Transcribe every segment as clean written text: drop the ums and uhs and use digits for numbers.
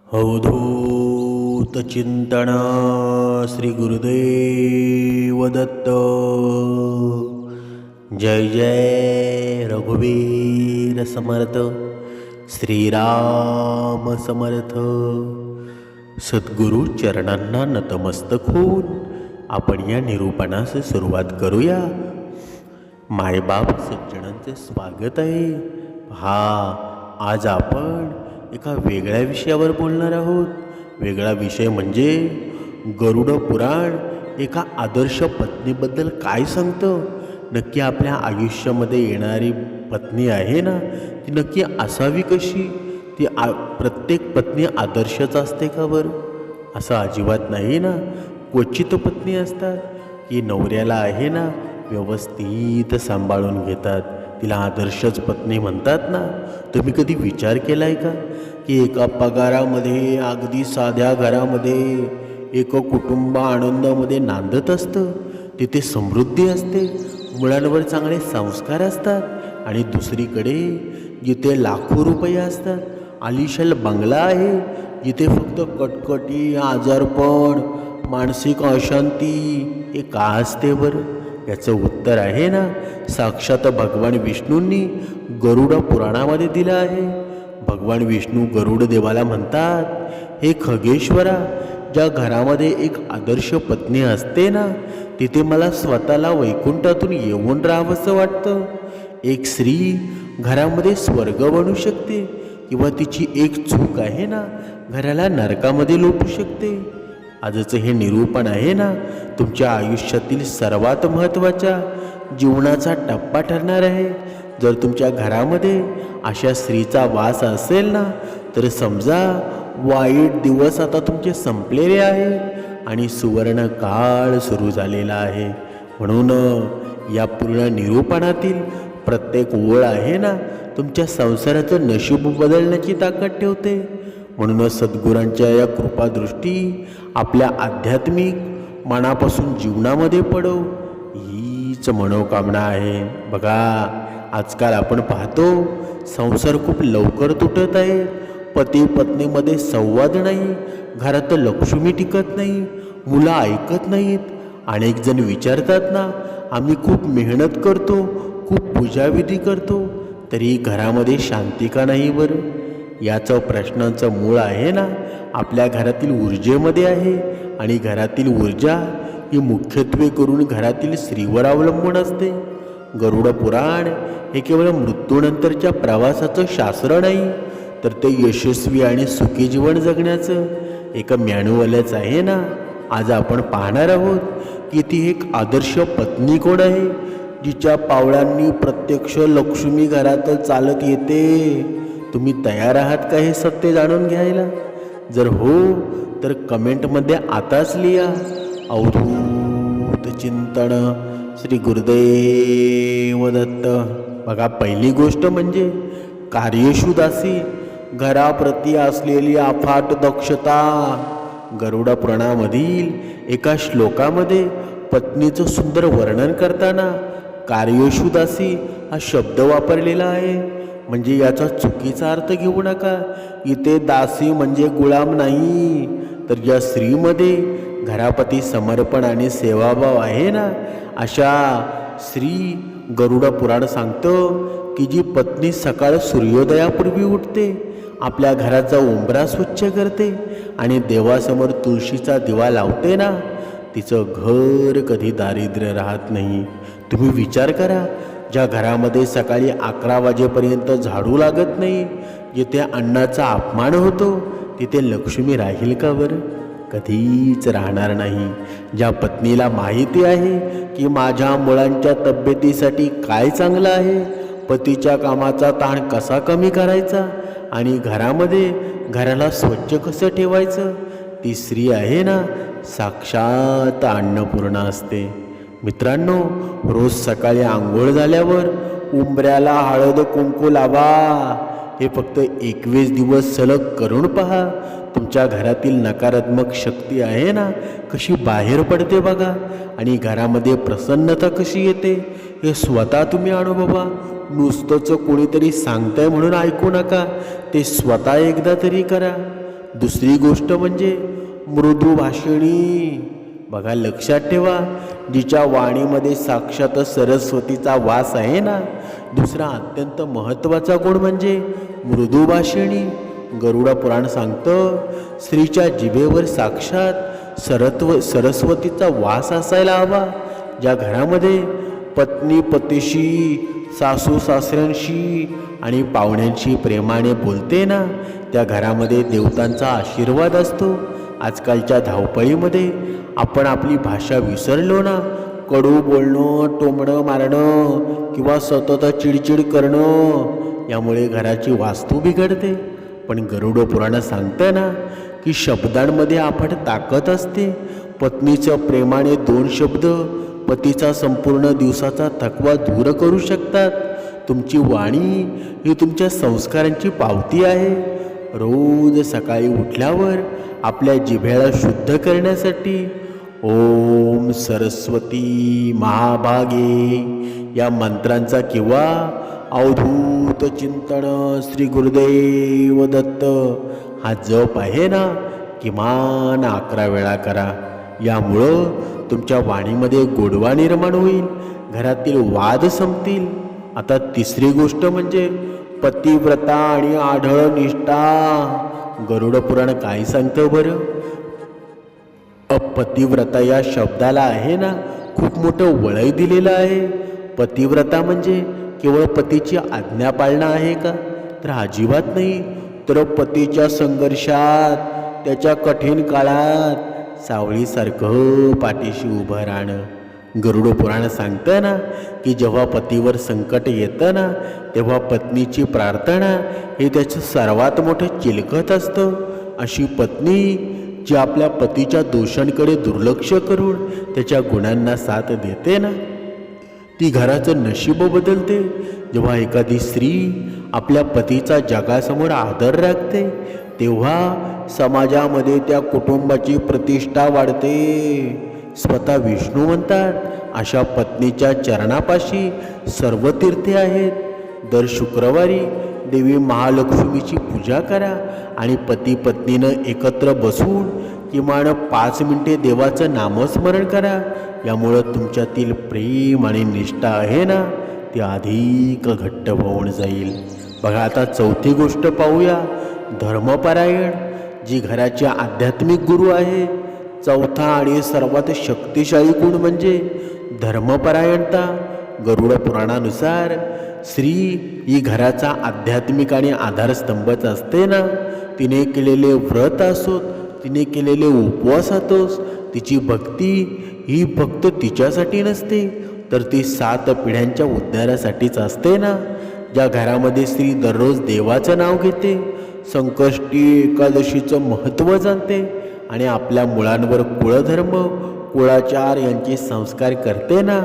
अवधूत चिंतन श्री गुरुदेव दत्त. जय जय रघुवीर समर्थ. श्रीराम समर्थ. सद्गुरु चरणांना नतमस्तक होऊन आपण या निरूपणास सुरुवात करूया. मायबाप सज्जनांचे स्वागत आहे. आज आपण एका वेगळ्या विषयावर बोलणार आहोत. वेगळा विषय म्हणजे गरुड पुराण एका आदर्श पत्नीबद्दल काय सांगतं. नक्की आपल्या आयुष्यामध्ये येणारी पत्नी आहे ना, ती नक्की असावी कशी. ती प्रत्येक पत्नी आदर्शच असते का बरं? असं अजिबात नाही ना. क्वचित पत्नी असतात की नवऱ्याला आहे ना व्यवस्थित सांभाळून घेतात, तिला आदर्शच पत्नी म्हणतात ना. तुम्ही कधी विचार केला आहे का की एका पगारामध्ये अगदी साध्या घरामध्ये एक कुटुंब आनंदामध्ये नांदत असतं, तिथे समृद्धी असते, मुलांवर चांगले संस्कार असतात, आणि दुसरीकडे जिथे लाखो रुपये असतात, आलिशान बंगला आहे, जिथे फक्त कटकटी, आजारपण, मानसिक अशांती हे का असते बरं? याचं उत्तर आहे ना, साक्षात भगवान विष्णूंनी गरुड पुराणामध्ये दिलं आहे. भगवान विष्णू गरुड देवाला म्हणतात, हे खगेश्वरा, ज्या घरामध्ये एक आदर्श पत्नी असते ना, तिथे मला स्वतःला वैकुंठातून येऊन राहावंसं वाटतं. एक स्त्री घरामध्ये स्वर्ग बनू शकते, किंवा तिची एक चूक आहे ना घराला नरकामध्ये लोटू शकते. आजचं हे निरूपण आहे ना, तुमच्या आयुष्यातील सर्वात महत्त्वाच्या जीवनाचा टप्पा ठरणार आहे. जर तुमच्या घरामध्ये अशा स्त्रीचा वास असेल ना, तर समजा वाईट दिवस आता तुमचे संपलेले आहेत आणि सुवर्ण काळ सुरू झालेला आहे. म्हणून या पूर्ण निरूपणातील प्रत्येक ओळ आहे ना, तुमच्या संसाराचं नशीब बदलण्याची ताकद ठेवते. म्हणून सद्गुरांच्या या कृपादृष्टी आपल्या आध्यात्मिक मनापासून जीवनामध्ये पडो, हीच मनोकामना आहे. बघा, आजकाल आपण पाहतो संसार खूप लवकर तुटत आहे. पती पत्नीमध्ये संवाद नाही, घरात लक्ष्मी टिकत नाही, मुलं ऐकत नाहीत. अनेक जण विचारतात ना, आम्ही खूप मेहनत करतो, खूप पूजाविधी करतो, तरी घरामध्ये शांती का नाही बरं? याचं प्रश्नाचं मूळ आहे ना आपल्या घरातील ऊर्जेमध्ये आहे. आणि घरातील ऊर्जा ही मुख्यत्वे करून घरातील स्त्रीवर अवलंबून असते. गरुड पुराण हे केवळ मृत्यूनंतरच्या प्रवासाचं शास्त्र नाही, तर ते यशस्वी आणि सुखी जीवन जगण्याचं एक मॅन्युअलच आहे ना. आज आपण पाहणार आहोत की ती एक आदर्श पत्नी कोण आहे, जिच्या पावलांनी प्रत्यक्ष लक्ष्मी घरात चालत येते. तुम्ही तयार आहात का हे सत्य जाणून घ्यायला? जर हो तर कमेंटमध्ये आताच लिहा, अवधूत चिंतन श्री गुरुदेव दत्त. बघा, पहिली गोष्ट म्हणजे कार्यशु दासी, घराप्रती असलेली अफाट दक्षता. गरुड पुराणामधील एका श्लोकामध्ये पत्नीचं सुंदर वर्णन करताना कार्यशु दासी हा शब्द वापरलेला आहे. म्हणजे याचा चुकीचा अर्थ घेऊ नका. इथे दासी म्हणजे गुलाम नाही, तर ज्या स्त्रीमध्ये घरापती समर्पण आणि सेवाभाव आहे ना, अशा स्त्री गरुड पुराण सांगतं की जी पत्नी सकाळ सूर्योदयापूर्वी उठते, आपल्या घराचा उंबरा स्वच्छ करते आणि देवासमोर तुळशीचा दिवा लावते ना, तिचं घर कधी दारिद्र्य राहत नाही. तुम्ही विचार करा, ज्या घरामध्ये सकाळी 11 वाजेपर्यंत झाडू लागत नाही, जिथे अन्नाचा अपमान होतो, तिथे लक्ष्मी राहील का बरं? कधीच राहणार नाही. ज्या पत्नीला माहिती आहे की माझ्या मुलांच्या तब्येतीसाठी काय चांगलं आहे, पतीच्या कामाचा ताण कसा कमी करायचा आणि घराला स्वच्छ कसं ठेवायचं, ती स्त्री आहे ना साक्षात अन्नपूर्णा असते. मित्रांनो, रोज सकाळी आंघोळ झाल्यावर उंबऱ्याला हळद कुंकू लावा. हे फक्त 21 दिवस सलग करून पहा. तुमच्या घरातील नकारात्मक शक्ती आहे ना कशी बाहेर पडते बघा, आणि घरामध्ये प्रसन्नता कशी येते हे स्वतः तुम्ही अनुभवा. नुसतंच कोणीतरी सांगताय म्हणून ऐकू नका, ते स्वतः एकदा तरी करा. दुसरी गोष्ट म्हणजे मृदू भाषिणी. बघा, लक्षात ठेवा, जिच्या वाणीमध्ये साक्षात सरस्वतीचा वास आहे ना. दुसरा अत्यंत महत्त्वाचा गुण म्हणजे मृदू भाषिणी. गरुड पुराण सांगतं, स्त्रीच्या जिभेवर साक्षात सरस्वतीचा वास असायला हवा. ज्या घरामध्ये पत्नी पतीशी, सासू सासऱ्यांशी आणि पाहुण्यांशी प्रेमाने बोलते ना, त्या घरामध्ये देवतांचा आशीर्वाद असतो. आजकालच्या धावपळीमध्ये आपण आपली भाषा विसरलो ना. कडू बोलणं, टोमणं मारणं किंवा सतत चिडचिड करणं यामुळे घराची वास्तू बिघडते. पण गरुड पुराण सांगतं ना की शब्दांमध्ये अफाट ताकद असते. पत्नीचं प्रेमाने 2 शब्द पतीचा संपूर्ण दिवसाचा थकवा दूर करू शकतात. तुमची वाणी ही तुमच्या संस्कारांची पावती आहे. रोज सकाळी उठल्यावर आपल्या जिभेला शुद्ध करण्यासाठी ओम सरस्वती महाभागे या मंत्रांचा किंवा अवधूत चिंतन श्री गुरुदेव दत्त हा जप आहे ना, किमान 11 वेळा करा. यामुळं तुमच्या वाणीमध्ये गोडवा निर्माण होईल, घरातील वाद संपतील. आता तिसरी गोष्ट म्हणजे पतिव्रता आणि आढळ निष्ठा. गरुड पुराण काय सांगतं बरं? पतिव्रता या शब्दाला आहे ना खूप मोठं वळय दिलेलं आहे. पतिव्रता म्हणजे केवळ पतीची आज्ञा पाळणं आहे का? तर अजिबात नाही. तर पतीच्या संघर्षात, त्याच्या कठीण काळात सावळीसारखं पाठीशी उभं राहणं. गरुड पुराण सांगतं ना की जेव्हा पतीवर संकट येतं ना, तेव्हा पत्नीची प्रार्थना हे त्याचं सर्वात मोठं चिलखत असतं. अशी पत्नी जी आपल्या पतीच्या दोषांकडे दुर्लक्ष करून त्याच्या गुणांना साथ देते ना, ती घराचं नशीब बदलते. जेव्हा एखादी स्त्री आपल्या पतीचा जगासमोर आदर राखते, तेव्हा समाजामध्ये त्या कुटुंबाची प्रतिष्ठा वाढते. स्वतः विष्णू म्हणतात, अशा पत्नीच्या चरणापाशी सर्व तीर्थे आहेत. दर शुक्रवारी देवी महालक्ष्मीची पूजा करा आणि पती पत्नीनं एकत्र बसून किमान 5 मिनिटे देवाचं नामस्मरण करा. यामुळं तुमच्यातील प्रेम आणि निष्ठा आहे ना, ती अधिक घट्ट होऊन जाईल. बघा, आता चौथी गोष्ट पाहूया, धर्मपरायण, जी घराची आध्यात्मिक गुरु आहे. चौथा आणि सर्वात शक्तिशाली गुण म्हणजे धर्मपरायणता. गरुड पुराणानुसार स्त्री ही घराचा आध्यात्मिक आणि आधारस्तंभच असते ना. तिने केलेले व्रत असोत, तिने केलेले उपवास असोत, तिची भक्ती ही फक्त तिच्यासाठी नसते, तर ती 7 पिढ्यांच्या उद्धारासाठीच असते ना. ज्या घरामध्ये स्त्री दररोज देवाचं नाव घेते, संकष्टी एकादशीचं महत्त्व जाणते आणि आपल्या मुलांवर कुळधर्म, कुळाचार यांचे संस्कार करते ना,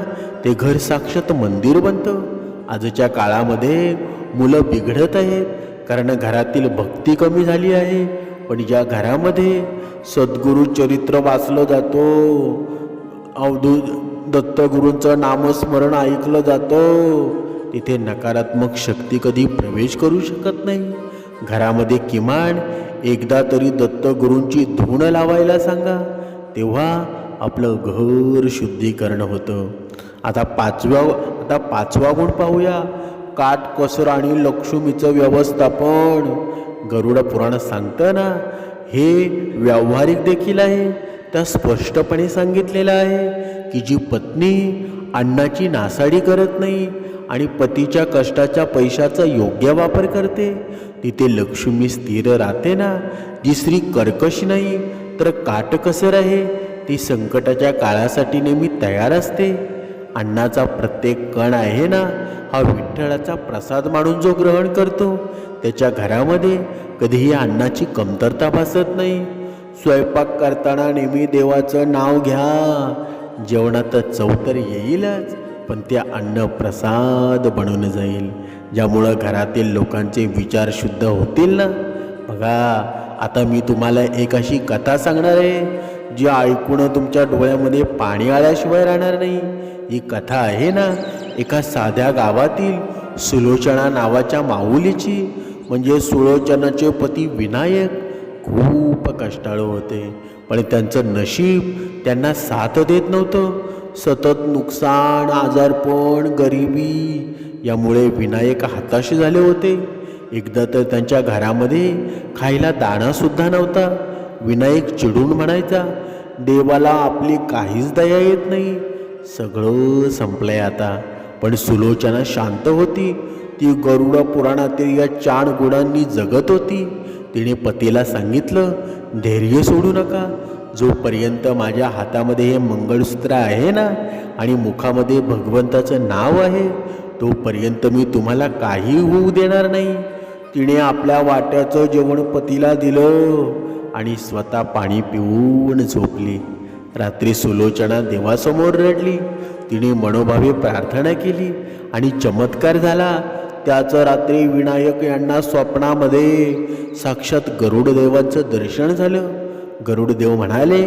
ते घर साक्षात मंदिर बनतं. आजच्या काळामध्ये मुलं बिघडत आहेत कारण घरातील भक्ती कमी झाली आहे. पण ज्या घरामध्ये सद्गुरू चरित्र वाचलं जातो, अवधूत दत्तगुरूंचं नामस्मरण ऐकलं जातं, तिथे नकारात्मक शक्ती कधी प्रवेश करू शकत नाही. घरामध्ये किमान एकदा तरी दत्तगुरूंची धून लावायला सांगा, तेव्हा आपलं घर शुद्धीकरण होतं. आता पाचवा गुण पाहूया, काटकसर आणि लक्ष्मीचं व्यवस्थापन. गरुड पुराण सांगतं ना, हे व्यावहारिक देखील आहे. त्या स्पष्टपणे सांगितलेलं आहे की जी पत्नी अन्नाची नासाडी करत नाही आणि पतीच्या कष्टाच्या पैशाचा योग्य वापर करते, तिथे लक्ष्मी स्थिर राहते ना. जी स्त्री कर्कश नाही तर काटकसर आहे, ती संकटाच्या काळासाठी नेहमी तयार असते. अन्नाचा प्रत्येक कण आहे ना, हा विठ्ठलाचा प्रसाद मानून जो ग्रहण करतो, त्याच्या घरामध्ये कधीही अन्नाची कमतरता भासत नाही. स्वयंपाक करताना नेहमी देवाचं नाव घ्या. जेवणात चव तर येईलच, पण ते अन्न प्रसाद बनून जाईल, ज्यामुळं घरातील लोकांचे विचार शुद्ध होतील ना. बघा, आता मी तुम्हाला एक अशी कथा सांगणार आहे जी ऐकून तुमच्या डोळ्यामध्ये पाणी आल्याशिवाय राहणार नाही. ही कथा आहे ना एका साध्या गावातील सुलोचना नावाच्या माऊलीची. म्हणजे सुलोचनाचे पती विनायक खूप कष्टाळू होते, पण त्यांचं नशीब त्यांना साथ देत नव्हतं. सतत नुकसान, आजारपण, गरिबी यामुळे विनायक हताश झाले होते. एकदा तर त्यांच्या घरामध्ये खायला दाणासुद्धा नव्हता. विनायक चिडून म्हणायचा, देवाला आपली काहीच दया येत नाही, सगळं संपलंय आता. पण सुलोचना शांत होती. ती गरुड पुराणातील या 4 गुणांनी जगत होती. तिने पतीला सांगितलं, धैर्य सोडू नका. जोपर्यंत माझ्या हातामध्ये हे मंगळसूत्र आहे ना आणि मुखामध्ये भगवंताचं नाव आहे, तोपर्यंत मी तुम्हाला काही होऊ देणार नाही. तिने आपल्या वाट्याचं जेवण पतीला दिलं आणि स्वतः पाणी पिऊन झोपली. रात्री सुलोचना देवासमोर रडली. तिने मनोभावे प्रार्थना केली आणि चमत्कार झाला. त्याच रात्री विनायक यांना स्वप्नामध्ये साक्षात गरुडदेवांचं दर्शन झालं. गरुडदेव म्हणाले,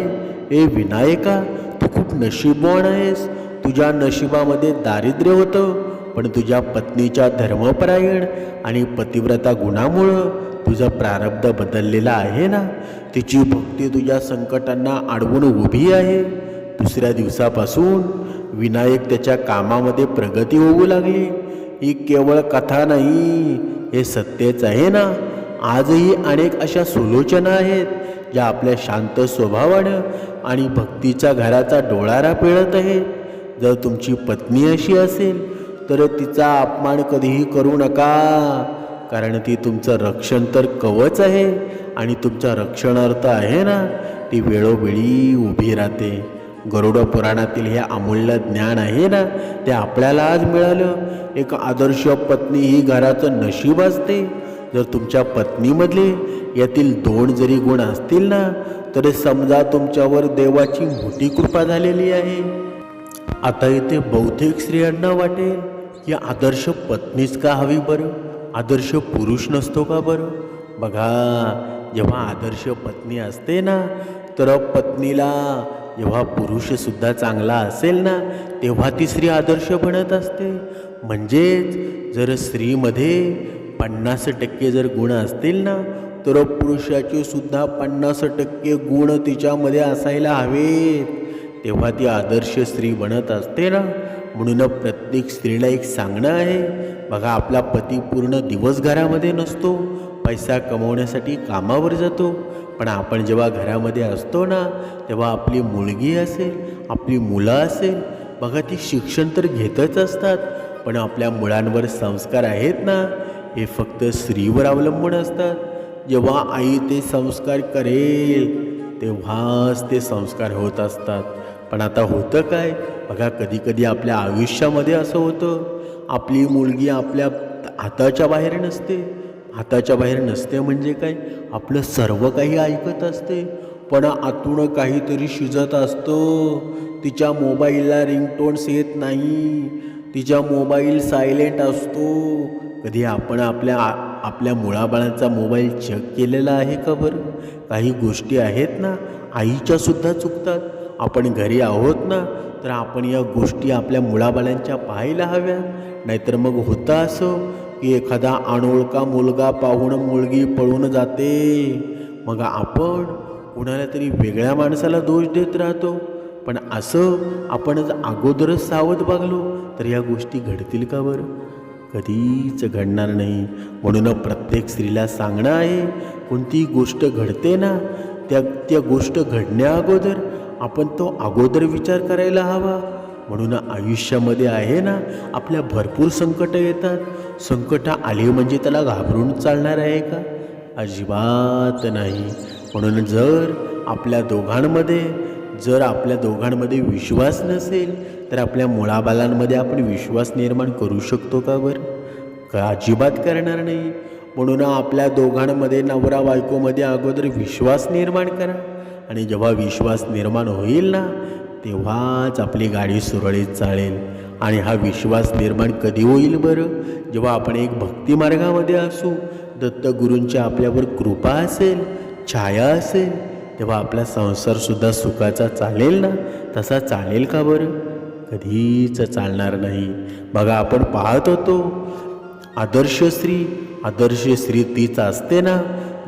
ए विनायका, तू खूप नशीबवान आहेस. तुझ्या नशिबामध्ये दारिद्र्य होतं, पण तुझ्या पत्नीच्या धर्मपरायण आणि पतिव्रता गुणामुळं तुझं प्रारब्ध बदललेलं आहे ना. तिची भक्ती तुझ्या संकटांना अडवून उभी आहे. दुसऱ्या दिवसापासून विनायक त्याच्या कामामध्ये प्रगती होऊ लागली. ही केवळ कथा नाही, हे सत्यच आहे ना. आजही अनेक अशा सुलोचना आहेत ज्या आपल्या शांत स्वभावानं आणि भक्तीच्या घराचा डोळारा पिळत आहेत. जर तुमची पत्नी अशी असेल तर तिचा अपमान कधीही करू नका, कारण ती तुमचं रक्षण तर कवच आहे आणि तुमचा रक्षणार्थ आहे ना, ती वेळोवेळी उभी राहते. गरुड पुराणातील हे अमूल्य ज्ञान आहे ना, ते आपल्याला आज मिळालं. एक आदर्श पत्नी ही घराचं नशीब असते. जर तुमच्या पत्नीमधले यातील 2 जरी गुण असतील ना, तर समजा तुमच्यावर देवाची मोठी कृपा झालेली आहे. आता इथे बहुतेक स्त्रियांना वाटेल, की आदर्श पत्नीच का हवी बरं, आदर्श पुरुष नसतो का बरं. बघा, जेव्हा आदर्श पत्नी असते ना, तर पत्नीला जेव्हा पुरुषसुद्धा चांगला असेल ना, तेव्हा ती स्त्री आदर्श बनत असते. म्हणजेच जर स्त्रीमध्ये 50% जर गुण असतील ना, तर पुरुषाचे सुद्धा 50% गुण तिच्यामध्ये असायला हवेत, तेव्हा ती आदर्श स्त्री बनत असते ना. म्हणून प्रत्येक स्त्रीला एक सांगणं आहे. बघा, आपला पती पूर्ण दिवस घरामध्ये नसतो, पैसा कमवण्यासाठी कामावर जातो. पण आपण जेव्हा घरामध्ये असतो ना, तेव्हा आपली मुलगी असेल, आपली मुलं असेल, बघा ती शिक्षण तर घेतच असतात, पण आपल्या मुलांवर संस्कार आहेत ना, हे फक्त स्त्रीवर अवलंबून असतात. जेव्हा आई ते संस्कार करेल तेव्हाच ते संस्कार होत असतात. पण आता होतं काय, बघा कधी कधी आपल्या आयुष्यामध्ये असं होतं, आपली मुलगी आपल्या हाताच्या बाहेर नसते. हाताच्या बाहेर नसते म्हणजे काय, आपलं सर्व काही ऐकत असते, पण आतून काहीतरी शिजत असतं. तिच्या मोबाईलला रिंगटोन्स येत नाही, तिच्या मोबाईल सायलेंट असतो. कधी आपण आपल्या मुलाबाळांचा मोबाईल चेक केलेला आहे का बरं. काही गोष्टी आहेत ना, आईच्यासुद्धा चुकतात. आपण घरी आहोत ना, तर आपण या गोष्टी आपल्या मुलाबाळांच्या पाहायला हव्या. नाहीतर मग होतं असं की एखादा अनोळखा मुलगा पाहून मुलगी पळून जाते, मग आपण कुणाला तरी वेगळ्या माणसाला दोष देत राहतो. पण असं आपण जर अगोदरच सावध वागलो तर या गोष्टी घडतील का बरं, कधीच घडणार नाही. म्हणून प्रत्येक स्त्रीला सांगणं आहे, कोणती गोष्ट घडते ना, त्या गोष्ट घडण्या अगोदर आपण तो अगोदर विचार करायला हवा. म्हणून आयुष्यामध्ये आहे ना, आपल्या भरपूर संकट येतात. संकट आली म्हणजे त्याला घाबरून चालणार आहे का, अजिबात नाही. म्हणून जर आपल्या दोघांमध्ये विश्वास नसेल तर आपल्या मुलाबाळांमध्ये आपण विश्वास निर्माण करू शकतो का बरं, का अजिबात करणार नाही. म्हणून आपल्या दोघांमध्ये नवरा बायकोमध्ये अगोदर विश्वास निर्माण करा, आणि जेव्हा विश्वास निर्माण होईल ना, तेव्हाच आपली गाडी सुरळीत चालेल. आणि हा विश्वास निर्माण कधी होईल बरं, जेव्हा आपण एक भक्तिमार्गामध्ये असू, दत्तगुरूंची आपल्यावर कृपा असेल, छाया असेल, तेव्हा आपला संसारसुद्धा सुखाचा चालेल ना. तसा चालेल का बरं, कधीच चालणार नाही. बघा, आपण पाहत होतो आदर्श स्त्री तीच असते ना,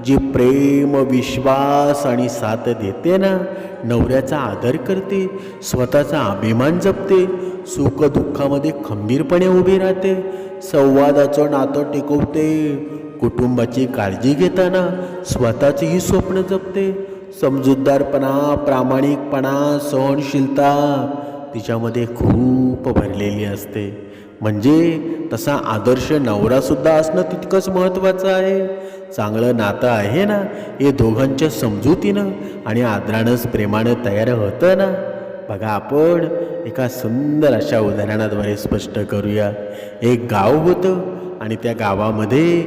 जी प्रेम, विश्वास आणि साथ देते ना, नवऱ्याचा आदर करते, स्वतःचा अभिमान जपते, सुख दुःखामध्ये खंबीरपणे उभी राहते, संवादाचं नातं टिकवते, कुटुंबाची काळजी घेताना स्वतःचीही स्वप्न जपते, समजूतदारपणा, प्रामाणिकपणा, सहनशीलता तिच्यामध्ये खूप भरलेली असते. म्हणजे तसा आदर्श नवरासुद्धा असणं तितकंच महत्त्वाचं आहे. चांगलं नातं आहे ना, हे दोघांच्या समजुतीनं आणि आदरानंच प्रेमानं तयार होतं ना. बघा, आपण एका सुंदर अशा उदाहरणाद्वारे स्पष्ट करूया. एक गाव होतं आणि त्या गावामध्ये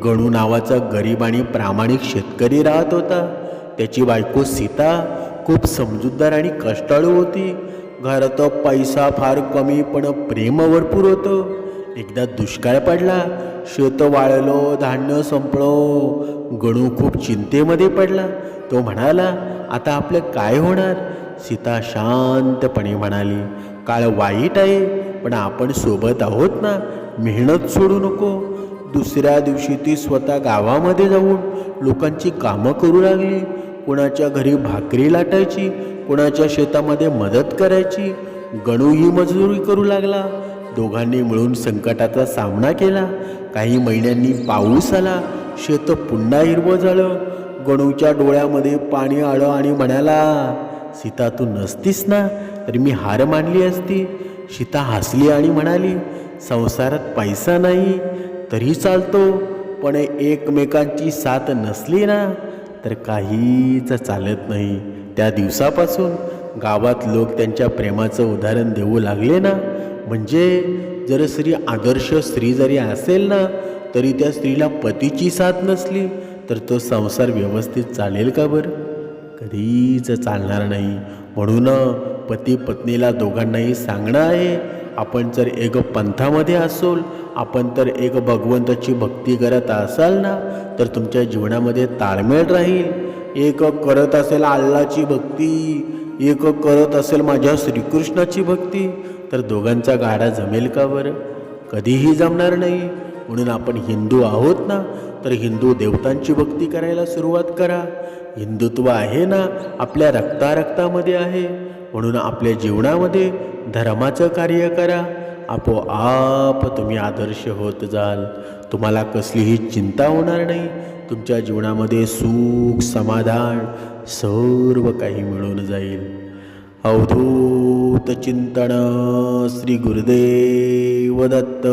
गणू नावाचा गरीब आणि प्रामाणिक शेतकरी राहत होता. त्याची बायको सीता खूप समजूतदार आणि कष्टाळू होती. घरात पैसा फार कमी पण प्रेम भरपूर होतं. एकदा दुष्काळ पडला, शेत वाळलं, धान्य संपलं. गणू खूप चिंतेमध्ये पडला. तो म्हणाला, आता आपलं काय होणार? सीता शांतपणे म्हणाली, काळ वाईट आहे पण आपण सोबत आहोत ना, मेहनत सोडू नको. दुसऱ्या दिवशी ती स्वतः गावामध्ये जाऊन लोकांची कामं करू लागली. कुणाच्या घरी भाकरी लाटायची, कुणाच्या शेतामध्ये मदत करायची. गणूही मजुरी करू लागला. दोघांनी मिळून संकटाचा सामना केला. काही महिन्यांनी पाऊस आला, शेत पुन्हा हिरवं झालं. गणूच्या डोळ्यामध्ये पाणी आलं आणि म्हणाला, सीता तू नसतीस ना तर मी हार मानली असती. सीता हसली आणि म्हणाली, संसारात पैसा नाही तरी चालतो, पण एकमेकांची साथ नसली ना तर काहीच चालत नाही. त्या दिवसापासून गावात लोक त्यांच्या प्रेमाचं उदाहरण देऊ लागले ना. म्हणजे जर आदर्श स्त्री जरी असेल ना, तरी त्या स्त्रीला पतीची साथ नसली तर तो संसार व्यवस्थित चालेल का बरं? कधीच चालणार नाही. म्हणून पती पत्नीला दोघांनाही सांगणं आहे, आपण जर एक पंथामध्ये असोल, आपण तर एक भगवंताची भक्ती करत असाल ना, तर तुमच्या जीवनामध्ये ताळमेळ राहील. एक करत असेल अल्लाची भक्ती, एक करत असेल माझ्या श्रीकृष्णाची भक्ती, तर दोघांचा गाडा जमेल का बरं? कधीही जमणार नाही. म्हणून आपण हिंदू आहोत ना, तर हिंदू देवतांची भक्ती करायला सुरुवात करा. हिंदुत्व आहे ना, आपल्या रक्तारक्तामध्ये आहे. म्हणून आपल्या जीवनामध्ये धर्माचं कार्य करा. आपोआप तुम्ही आदर्श होत जाल. तुम्हाला कसलीही चिंता होणार नाही. तुमच्या जीवनामध्ये सुख, समाधान सर्व काही मिळून जाईल. अवधूत चिंतन. श्री गुरुदेव दत्त.